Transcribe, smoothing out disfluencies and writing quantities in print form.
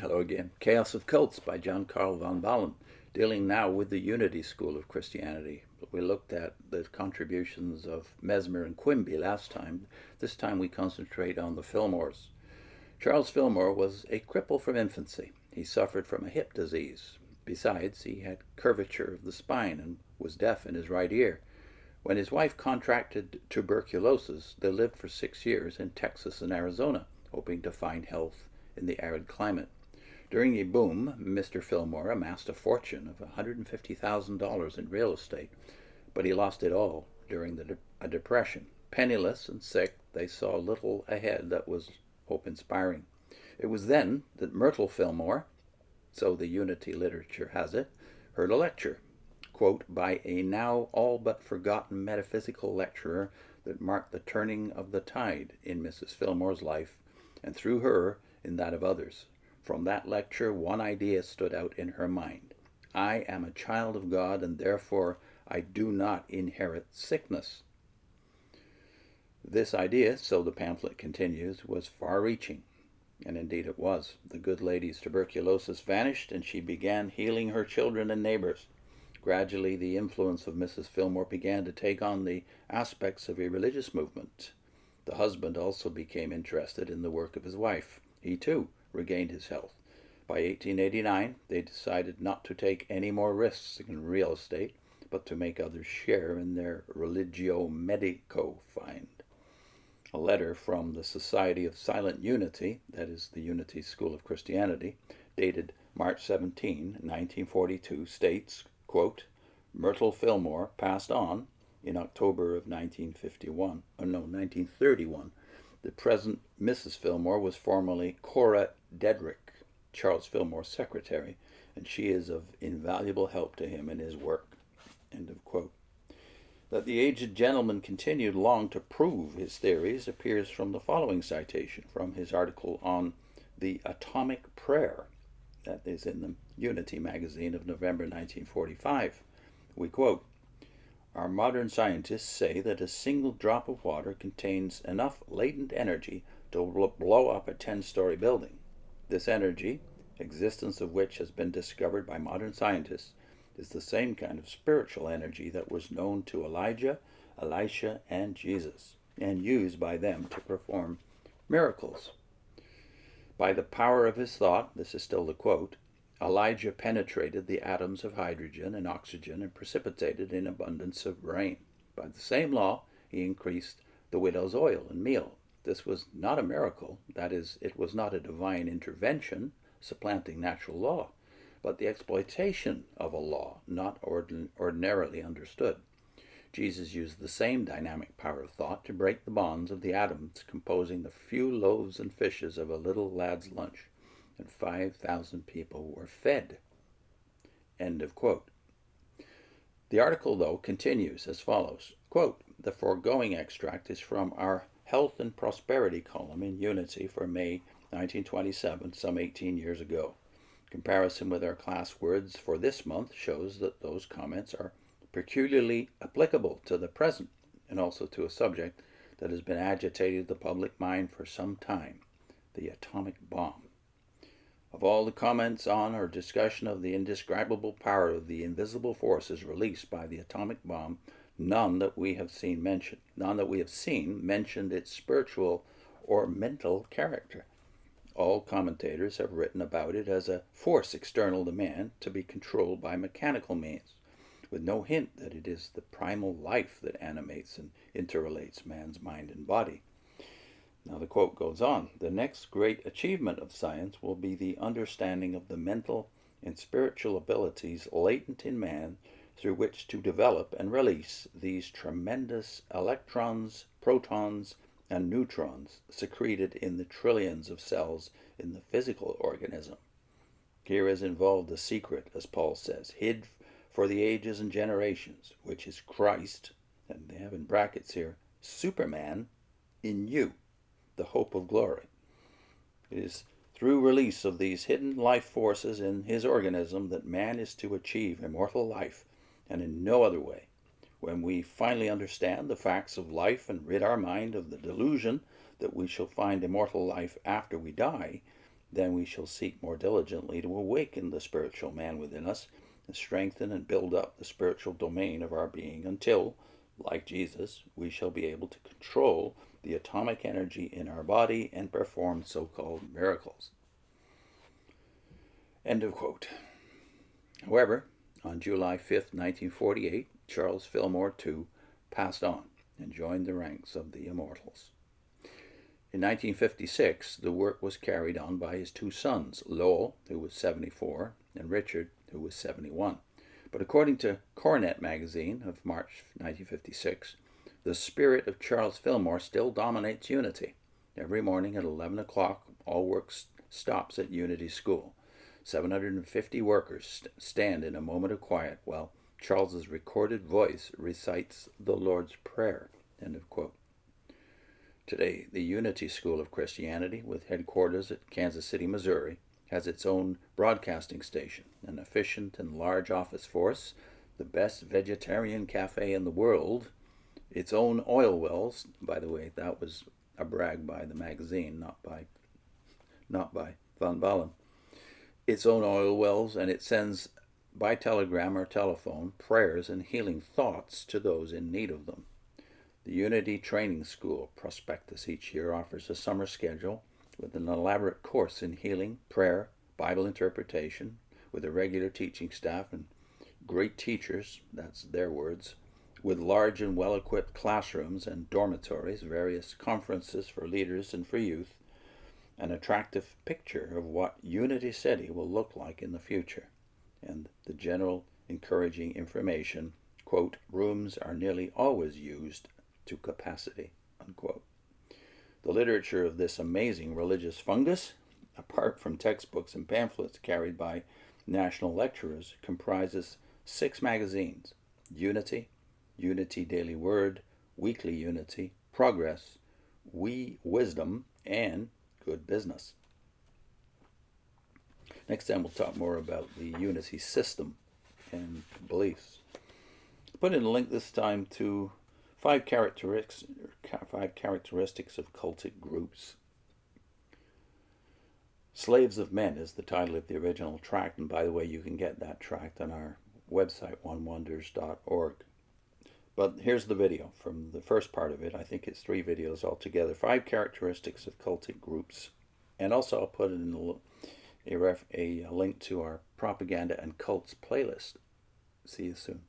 Hello again. Chaos of Cults by Karel von Baalen, dealing now with the Unity School of Christianity. We looked at the contributions of Mesmer and Quimby last time. This time we concentrate on the Fillmores. Charles Fillmore was a cripple from infancy. He suffered from a hip disease. Besides, he had curvature of the spine and was deaf in his right ear. When his wife contracted tuberculosis, they lived for 6 years in Texas and Arizona, hoping to find health in the arid climate. During a boom, Mr. Fillmore amassed a fortune of $150,000 in real estate, but he lost it all during a depression. Penniless and sick, they saw little ahead that was hope-inspiring. It was then that Myrtle Fillmore, so the Unity literature has it, heard a lecture, quote, by a now all but forgotten metaphysical lecturer that marked the turning of the tide in Mrs. Fillmore's life, and through her in that of others. From that lecture, one idea stood out in her mind. I am a child of God, and therefore I do not inherit sickness. This idea, so the pamphlet continues, was far-reaching, and indeed it was. The good lady's tuberculosis vanished, and she began healing her children and neighbors. Gradually, the influence of Mrs. Fillmore began to take on the aspects of a religious movement. The husband also became interested in the work of his wife. He, too, regained his health. By 1889, they decided not to take any more risks in real estate, but to make others share in their religio medico find. A letter from the Society of Silent Unity, that is the Unity School of Christianity, dated March 17, 1942, states, quote, Myrtle Fillmore passed on in October of 1931. The present Mrs. Fillmore was formerly Cora Dedrick, Charles Fillmore's secretary, and she is of invaluable help to him in his work. End of quote. That the aged gentleman continued long to prove his theories appears from the following citation from his article on the atomic prayer, that is in the Unity magazine of November 1945. We quote, Our modern scientists say that a single drop of water contains enough latent energy to blow up a 10-story building. This energy, existence of which has been discovered by modern scientists, is the same kind of spiritual energy that was known to Elijah, Elisha, and Jesus, and used by them to perform miracles. By the power of his thought, this is still the quote, Elijah penetrated the atoms of hydrogen and oxygen and precipitated an abundance of rain. By the same law, he increased the widow's oil and meal. This was not a miracle, that is, it was not a divine intervention supplanting natural law, but the exploitation of a law not ordinarily understood. Jesus used the same dynamic power of thought to break the bonds of the atoms composing the few loaves and fishes of a little lad's lunch, and 5,000 people were fed. End of quote. The article, though, continues as follows. Quote, the foregoing extract is from our Health and Prosperity column in Unity for May 1927, some 18 years ago. Comparison with our class words for this month shows that those comments are peculiarly applicable to the present and also to a subject that has been agitating the public mind for some time, the atomic bomb. Of all the comments on or discussion of the indescribable power of the invisible forces released by the atomic bomb, none that we have seen mentioned its spiritual or mental character. All commentators have written about it as a force external to man to be controlled by mechanical means, with no hint that it is the primal life that animates and interrelates man's mind and body. Now the quote goes on, the next great achievement of science will be the understanding of the mental and spiritual abilities latent in man through which to develop and release these tremendous electrons, protons, and neutrons secreted in the trillions of cells in the physical organism. Here is involved the secret, as Paul says, hid for the ages and generations, which is Christ, and they have in brackets here, Superman, in you, the hope of glory. It is through release of these hidden life forces in his organism that man is to achieve immortal life, and in no other way. When we finally understand the facts of life and rid our mind of the delusion that we shall find immortal life after we die, then we shall seek more diligently to awaken the spiritual man within us and strengthen and build up the spiritual domain of our being until, like Jesus, we shall be able to control the atomic energy in our body and perform so-called miracles. End of quote. However, on July 5th, 1948, Charles Fillmore, too, passed on and joined the ranks of the immortals. In 1956, the work was carried on by his two sons, Lowell, who was 74, and Richard, who was 71. But according to Coronet magazine of March 1956, the spirit of Charles Fillmore still dominates Unity. Every morning at 11 o'clock, all work stops at Unity School. 750 workers stand in a moment of quiet while Charles's recorded voice recites the Lord's Prayer. End of quote. Today, the Unity School of Christianity, with headquarters at Kansas City, Missouri, has its own broadcasting station, an efficient and large office force, the best vegetarian cafe in the world, its own oil wells. By the way, that was a brag by the magazine, not by von Baalen. Its own oil wells, and it sends by telegram or telephone prayers and healing thoughts to those in need of them. The Unity Training School prospectus each year offers a summer schedule with an elaborate course in healing, prayer, Bible interpretation, with a regular teaching staff and great teachers, that's their words, with large and well-equipped classrooms and dormitories, various conferences for leaders and for youth, an attractive picture of what Unity City will look like in the future, and the general encouraging information, quote, rooms are nearly always used to capacity, unquote. The literature of this amazing religious fungus, apart from textbooks and pamphlets carried by national lecturers, comprises 6 magazines: Unity, Unity Daily Word, Weekly Unity, Progress, Wisdom, and Good Business. Next time we'll talk more about the Unity system and beliefs. Put in a link this time to 5 characteristics of cultic groups. Slaves of Men is the title of the original tract, and by the way, you can get that tract on our website, onewonders.org. But here's the video from the first part of it. I think it's 3 videos altogether. 5 characteristics of cultic groups. And also I'll put in a link to our Propaganda and Cults playlist. See you soon.